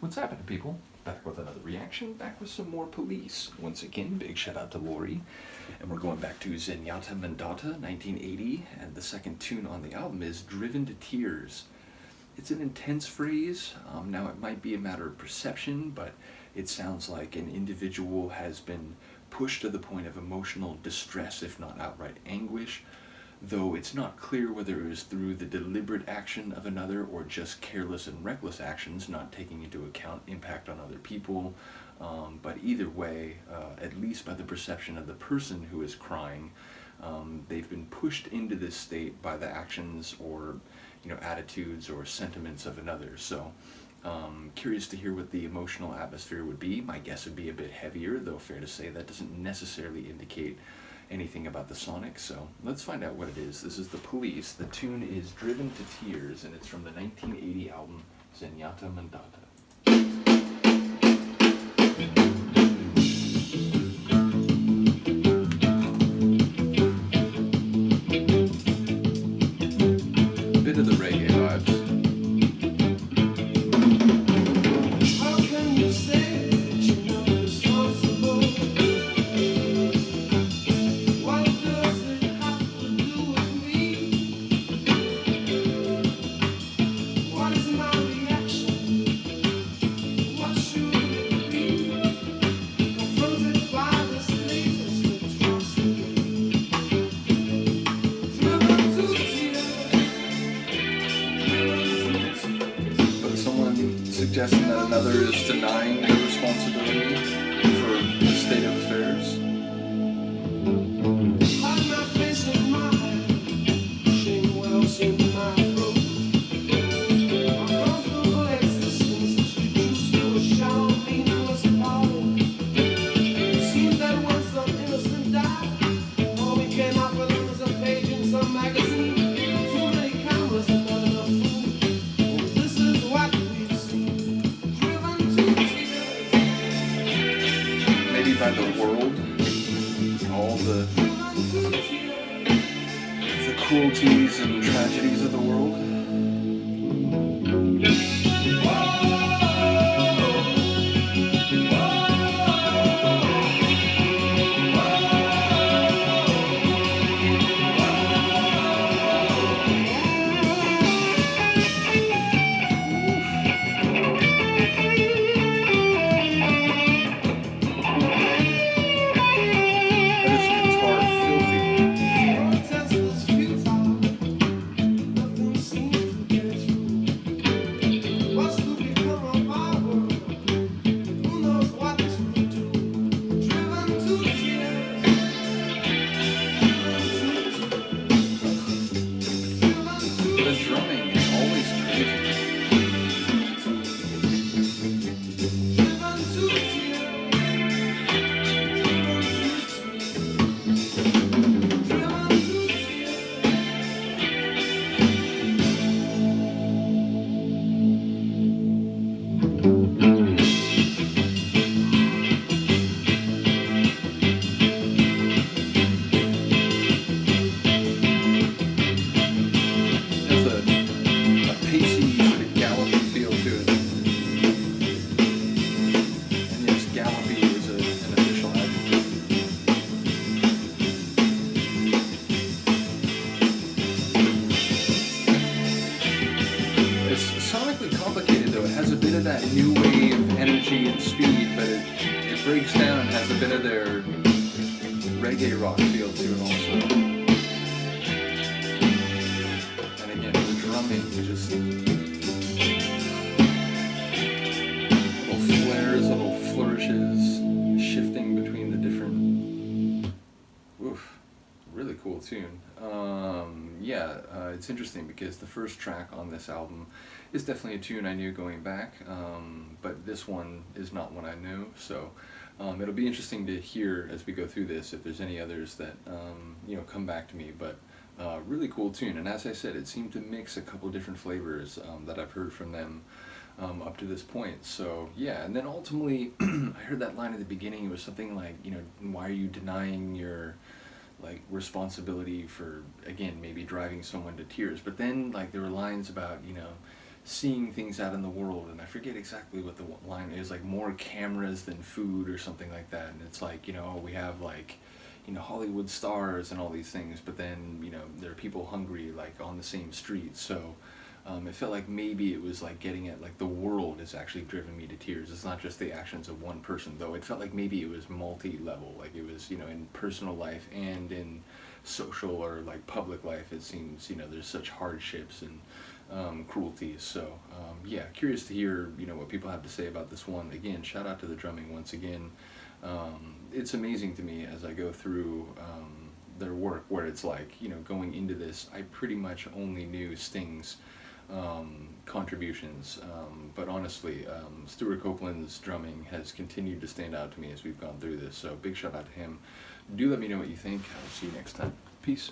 What's happening, people? Back with another reaction, back with some more Police. Once again, big shout out to Lori. And we're going back to Zenyatta Mondatta, 1980, and the second tune on the album is Driven to Tears. It's an intense phrase. Now it might be a matter of perception, but it sounds like an individual has been pushed to the point of emotional distress, if not outright anguish, though it's not clear whether it was through the deliberate action of another or just careless and reckless actions, not taking into account impact on other people. But either way, at least by the perception of the person who is crying, they've been pushed into this state by the actions or attitudes or sentiments of another. So curious to hear what the emotional atmosphere would be. My guess would be a bit heavier, though fair to say that doesn't necessarily indicate anything about the sonic, so let's find out what it is. This is the Police. The tune is Driven to Tears, and it's from the 1980 album Zenyatta Mondatta. Bit of the reggae vibes. Suggesting that another is denying their responsibility for the state of affairs. By the world, all the cruelties and tragedies of the world. That new wave energy and speed, but it breaks down and has a bit of their reggae rock feel to it also. And again, the drumming, just little flares, little flourishes, shifting between the different. Oof, really cool tune. It's interesting because the first track on this album is definitely a tune I knew going back, but this one is not one I knew, so it'll be interesting to hear as we go through this if there's any others that come back to me, but really cool tune. And as I said, it seemed to mix a couple different flavors that I've heard from them up to this point. So yeah, and then ultimately I heard that line at the beginning. It was something like, why are you denying your responsibility for, again, maybe driving someone to tears? But then there were lines about seeing things out in the world, and I forget exactly what the line is, like more cameras than food or something like that. And it's like, we have like, Hollywood stars and all these things, but then, there are people hungry like on the same street. So it felt like maybe it was like getting at like the world has actually driven me to tears. It's not just the actions of one person, though. It felt like maybe it was multi-level, like it was, in personal life and in social or like public life. It seems, there's such hardships and cruelties. So yeah, curious to hear, what people have to say about this one. Again, shout out to the drumming once again. It's amazing to me as I go through their work, where it's like, going into this, I pretty much only knew Sting's contributions, but honestly, Stewart Copeland's drumming has continued to stand out to me as we've gone through this, so big shout out to him. Do let me know what you think. I'll see you next time. Peace.